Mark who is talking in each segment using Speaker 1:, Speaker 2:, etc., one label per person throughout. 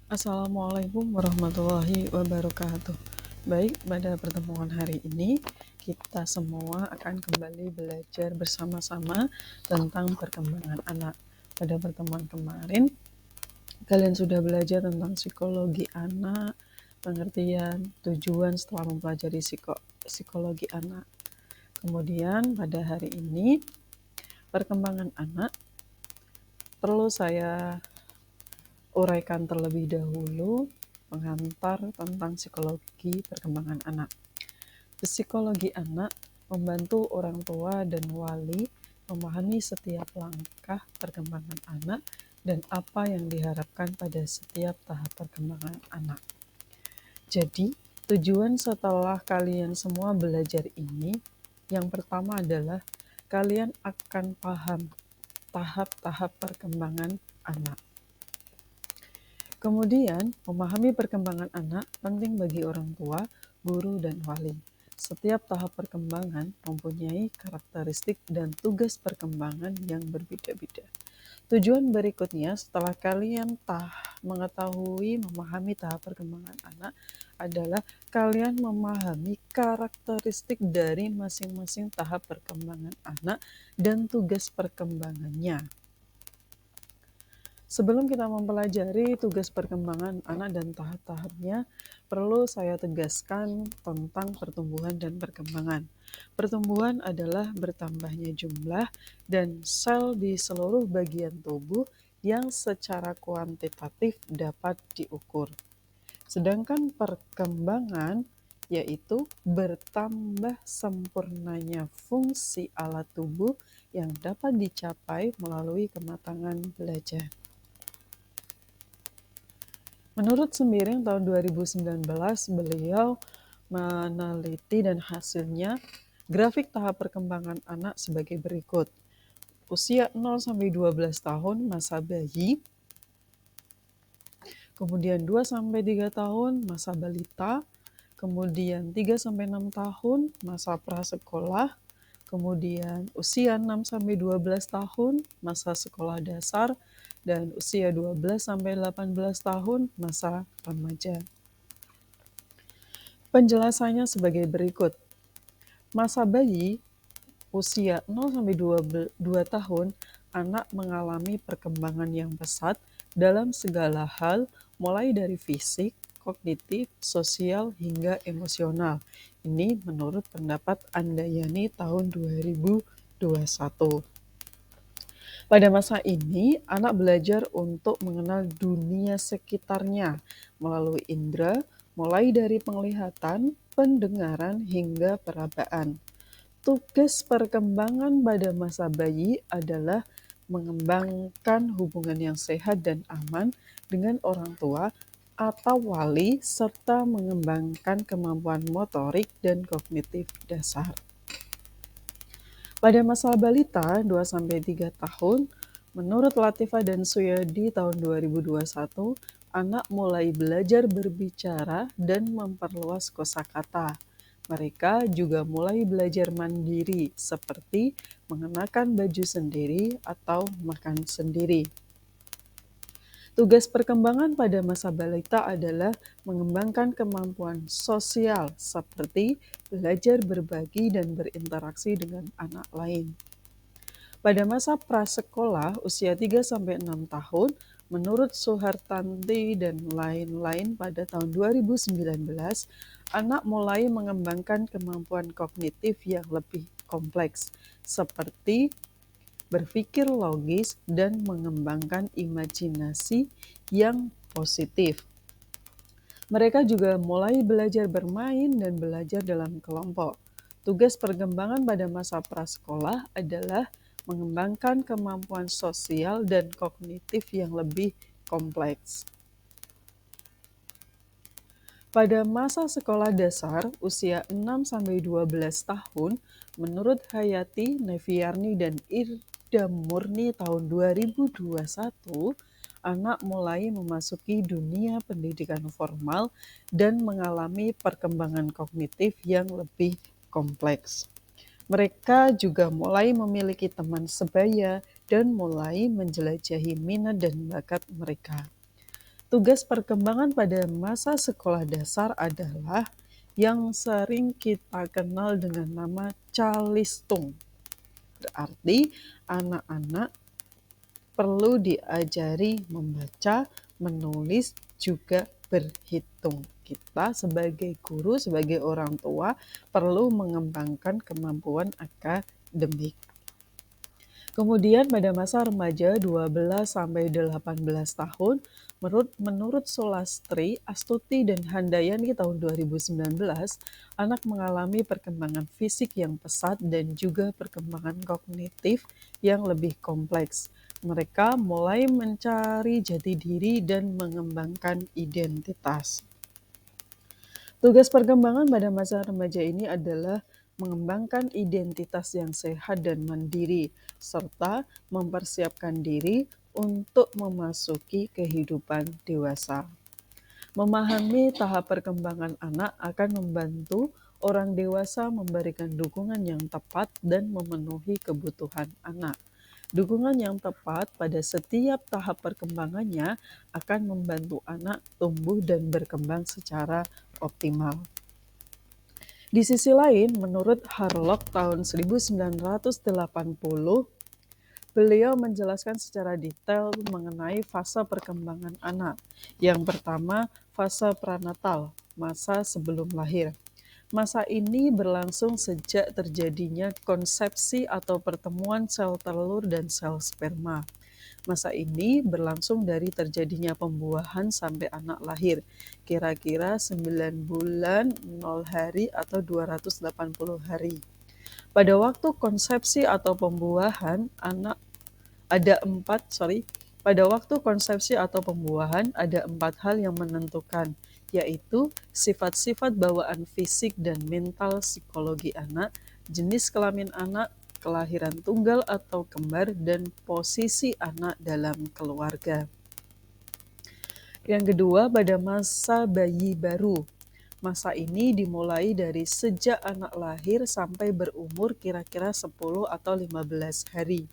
Speaker 1: Assalamualaikum warahmatullahi wabarakatuh. Baik, pada pertemuan hari ini kita semua akan kembali belajar bersama-sama tentang perkembangan anak. Pada pertemuan kemarin, kalian sudah belajar tentang psikologi anak, pengertian, tujuan setelah mempelajari psikologi anak. Kemudian pada hari ini, perkembangan anak perlu saya uraikan terlebih dahulu pengantar tentang psikologi perkembangan anak. Psikologi anak membantu orang tua dan wali memahami setiap langkah perkembangan anak dan apa yang diharapkan pada setiap tahap perkembangan anak. Jadi, tujuan setelah kalian semua belajar ini, yang pertama adalah kalian akan paham tahap-tahap perkembangan anak. Kemudian, memahami perkembangan anak penting bagi orang tua, guru, dan wali. Setiap tahap perkembangan mempunyai karakteristik dan tugas perkembangan yang berbeda-beda. Tujuan berikutnya setelah kalian memahami tahap perkembangan anak adalah kalian memahami karakteristik dari masing-masing tahap perkembangan anak dan tugas perkembangannya. Sebelum kita mempelajari tugas perkembangan anak dan tahap-tahapnya, perlu saya tegaskan tentang pertumbuhan dan perkembangan. Pertumbuhan adalah bertambahnya jumlah dan sel di seluruh bagian tubuh yang secara kuantitatif dapat diukur. Sedangkan perkembangan yaitu bertambah sempurnanya fungsi alat tubuh yang dapat dicapai melalui kematangan belajar. Menurut Sembiring tahun 2019, beliau meneliti dan hasilnya grafik tahap perkembangan anak sebagai berikut. Usia 0-12 tahun masa bayi, kemudian 2-3 tahun masa balita, kemudian 3-6 tahun masa prasekolah, kemudian usia 6-12 tahun masa sekolah dasar, dan usia 12-18 tahun masa remaja. Penjelasannya sebagai berikut. Masa bayi, usia 0-2 tahun, anak mengalami perkembangan yang pesat dalam segala hal, mulai dari fisik, kognitif, sosial, hingga emosional. Ini menurut pendapat Andayani tahun 2021. Pada masa ini, anak belajar untuk mengenal dunia sekitarnya melalui indera, mulai dari penglihatan, pendengaran, hingga perabaan. Tugas perkembangan pada masa bayi adalah mengembangkan hubungan yang sehat dan aman dengan orang tua atau wali, serta mengembangkan kemampuan motorik dan kognitif dasar. Pada masa balita 2-3 tahun, menurut Latifah dan Suyadi tahun 2021, anak mulai belajar berbicara dan memperluas kosakata. Mereka juga mulai belajar mandiri, seperti mengenakan baju sendiri atau makan sendiri. Tugas perkembangan pada masa balita adalah mengembangkan kemampuan sosial seperti belajar berbagi dan berinteraksi dengan anak lain. Pada masa prasekolah usia 3-6 tahun, menurut Suhartanti dan lain-lain pada tahun 2019, anak mulai mengembangkan kemampuan kognitif yang lebih kompleks, seperti berpikir logis, dan mengembangkan imajinasi yang positif. Mereka juga mulai belajar bermain dan belajar dalam kelompok. Tugas perkembangan pada masa prasekolah adalah mengembangkan kemampuan sosial dan kognitif yang lebih kompleks. Pada masa sekolah dasar usia 6-12 tahun, menurut Hayati, Neviarni, dan Irda Murni tahun 2021, anak mulai memasuki dunia pendidikan formal dan mengalami perkembangan kognitif yang lebih kompleks. Mereka juga mulai memiliki teman sebaya dan mulai menjelajahi minat dan bakat mereka. Tugas perkembangan pada masa sekolah dasar adalah yang sering kita kenal dengan nama calistung. Berarti anak-anak perlu diajari membaca, menulis, juga berhitung. Kita sebagai guru, sebagai orang tua perlu mengembangkan kemampuan akademik. Kemudian pada masa remaja 12 sampai 18 tahun, menurut Sulastri, Astuti, dan Handayani tahun 2019, anak mengalami perkembangan fisik yang pesat dan juga perkembangan kognitif yang lebih kompleks. Mereka mulai mencari jati diri dan mengembangkan identitas. Tugas perkembangan pada masa remaja ini adalah mengembangkan identitas yang sehat dan mandiri, serta mempersiapkan diri untuk memasuki kehidupan dewasa. Memahami tahap perkembangan anak akan membantu orang dewasa memberikan dukungan yang tepat dan memenuhi kebutuhan anak. Dukungan yang tepat pada setiap tahap perkembangannya akan membantu anak tumbuh dan berkembang secara optimal. Di sisi lain, menurut Harlock tahun 1980, beliau menjelaskan secara detail mengenai fase perkembangan anak. Yang pertama, fase pranatal, masa sebelum lahir. Masa ini berlangsung sejak terjadinya konsepsi atau pertemuan sel telur dan sel sperma. Masa ini berlangsung dari terjadinya pembuahan sampai anak lahir, kira-kira 9 bulan, 0 hari, atau 280 hari. Pada waktu konsepsi atau pembuahan, pada waktu konsepsi atau pembuahan ada 4 hal yang menentukan, yaitu sifat-sifat bawaan fisik dan mental psikologi anak, jenis kelamin anak, kelahiran tunggal atau kembar, dan posisi anak dalam keluarga. Yang kedua, pada masa bayi baru. Masa ini dimulai dari sejak anak lahir sampai berumur kira-kira 10 atau 15 hari.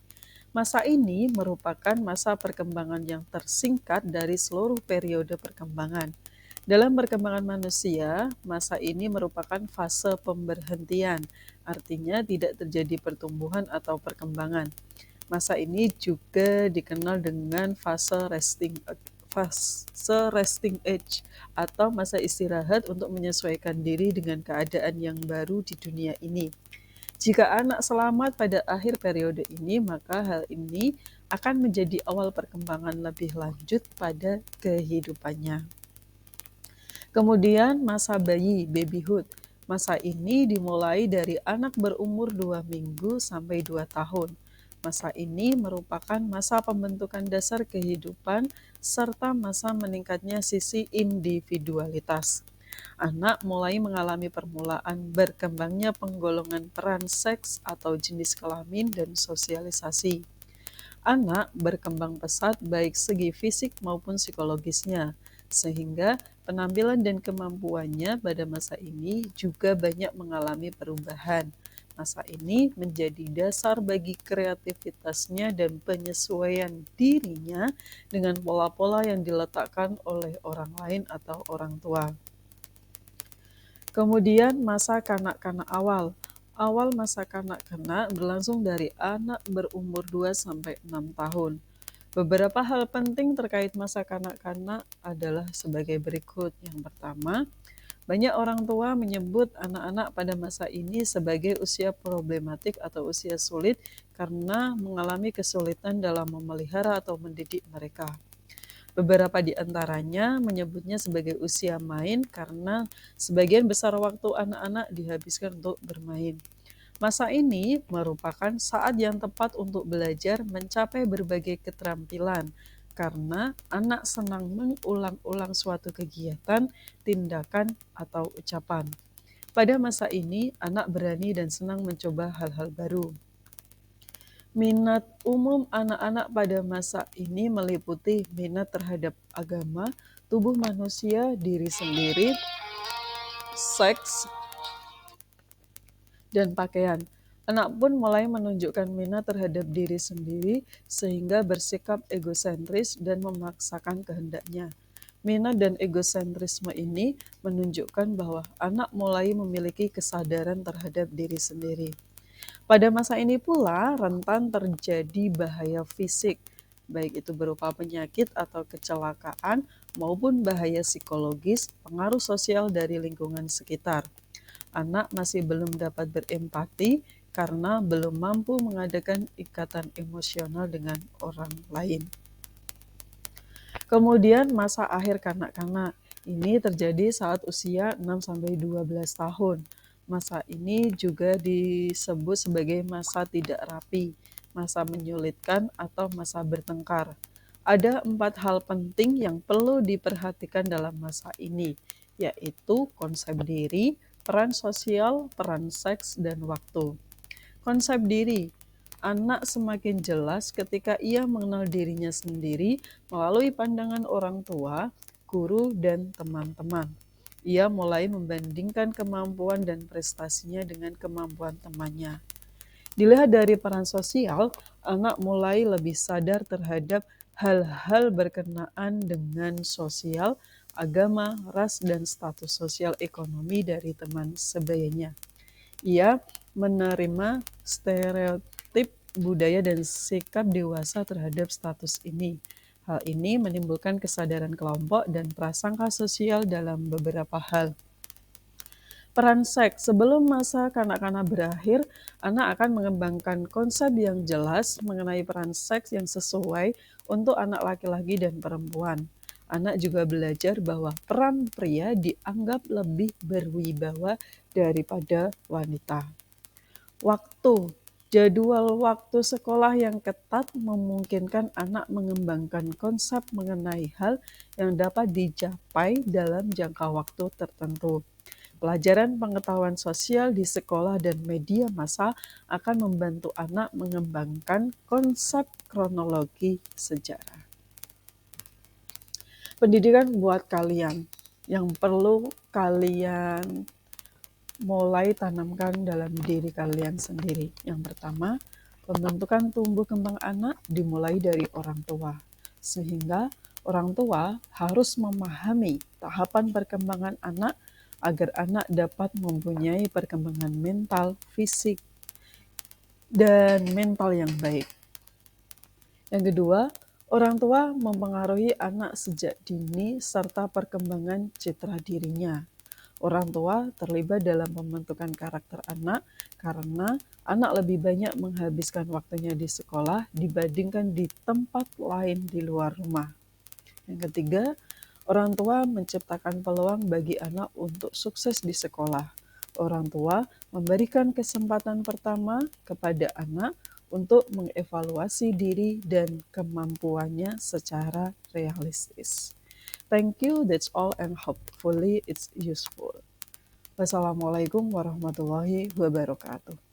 Speaker 1: Masa ini merupakan masa perkembangan yang tersingkat dari seluruh periode perkembangan. Dalam perkembangan manusia, masa ini merupakan fase pemberhentian, artinya tidak terjadi pertumbuhan atau perkembangan. Masa ini juga dikenal dengan fase resting age atau masa istirahat untuk menyesuaikan diri dengan keadaan yang baru di dunia ini. Jika anak selamat pada akhir periode ini, maka hal ini akan menjadi awal perkembangan lebih lanjut pada kehidupannya. Kemudian masa bayi, babyhood. Masa ini dimulai dari anak berumur 2 minggu sampai 2 tahun. Masa ini merupakan masa pembentukan dasar kehidupan serta masa meningkatnya sisi individualitas. Anak mulai mengalami permulaan berkembangnya penggolongan peran seks atau jenis kelamin dan sosialisasi. Anak berkembang pesat baik segi fisik maupun psikologisnya, sehingga penampilan dan kemampuannya pada masa ini juga banyak mengalami perubahan. Masa ini menjadi dasar bagi kreativitasnya dan penyesuaian dirinya dengan pola-pola yang diletakkan oleh orang lain atau orang tua. Kemudian masa kanak-kanak awal. Awal masa kanak-kanak berlangsung dari anak berumur 2 sampai 6 tahun. Beberapa hal penting terkait masa kanak-kanak adalah sebagai berikut. Yang pertama, banyak orang tua menyebut anak-anak pada masa ini sebagai usia problematik atau usia sulit karena mengalami kesulitan dalam memelihara atau mendidik mereka. Beberapa di antaranya menyebutnya sebagai usia main karena sebagian besar waktu anak-anak dihabiskan untuk bermain. Masa ini merupakan saat yang tepat untuk belajar mencapai berbagai keterampilan karena anak senang mengulang-ulang suatu kegiatan, tindakan, atau ucapan. Pada masa ini, anak berani dan senang mencoba hal-hal baru. Minat umum anak-anak pada masa ini meliputi minat terhadap agama, tubuh manusia, diri sendiri, seks, dan pakaian. Anak pun mulai menunjukkan minat terhadap diri sendiri sehingga bersikap egosentris dan memaksakan kehendaknya. Minat dan egosentrisme ini menunjukkan bahwa anak mulai memiliki kesadaran terhadap diri sendiri. Pada masa ini pula rentan terjadi bahaya fisik, baik itu berupa penyakit atau kecelakaan maupun bahaya psikologis, pengaruh sosial dari lingkungan sekitar. Anak masih belum dapat berempati karena belum mampu mengadakan ikatan emosional dengan orang lain. Kemudian masa akhir kanak-kanak ini terjadi saat usia 6-12 tahun. Masa ini juga disebut sebagai masa tidak rapi, masa menyulitkan, atau masa bertengkar. Ada 4 hal penting yang perlu diperhatikan dalam masa ini, yaitu konsep diri, peran sosial, peran seks, dan waktu. Konsep diri. Anak semakin jelas ketika ia mengenal dirinya sendiri melalui pandangan orang tua, guru, dan teman-teman. Ia mulai membandingkan kemampuan dan prestasinya dengan kemampuan temannya. Dilihat dari peran sosial, anak mulai lebih sadar terhadap hal-hal berkenaan dengan sosial, agama, ras, dan status sosial ekonomi dari teman sebayanya. Ia menerima stereotip budaya dan sikap dewasa terhadap status ini. Hal ini menimbulkan kesadaran kelompok dan prasangka sosial dalam beberapa hal. Peran seks. Sebelum masa kanak-kanak berakhir, anak akan mengembangkan konsep yang jelas mengenai peran seks yang sesuai untuk anak laki-laki dan perempuan. Anak juga belajar bahwa peran pria dianggap lebih berwibawa daripada wanita. Waktu. Jadwal waktu sekolah yang ketat memungkinkan anak mengembangkan konsep mengenai hal yang dapat dicapai dalam jangka waktu tertentu. Pelajaran pengetahuan sosial di sekolah dan media massa akan membantu anak mengembangkan konsep kronologi sejarah. Pendidikan buat kalian yang perlu kalian mulai tanamkan dalam diri kalian sendiri. Yang pertama, pembentukan tumbuh kembang anak dimulai dari orang tua, sehingga orang tua harus memahami tahapan perkembangan anak agar anak dapat mempunyai perkembangan mental, fisik, dan mental yang baik. Yang kedua, orang tua mempengaruhi anak sejak dini serta perkembangan citra dirinya. Orang tua terlibat dalam pembentukan karakter anak karena anak lebih banyak menghabiskan waktunya di sekolah dibandingkan di tempat lain di luar rumah. Yang ketiga, orang tua menciptakan peluang bagi anak untuk sukses di sekolah. Orang tua memberikan kesempatan pertama kepada anak untuk mengevaluasi diri dan kemampuannya secara realistis. Thank you, that's all, and hopefully it's useful. Wassalamualaikum warahmatullahi wabarakatuh.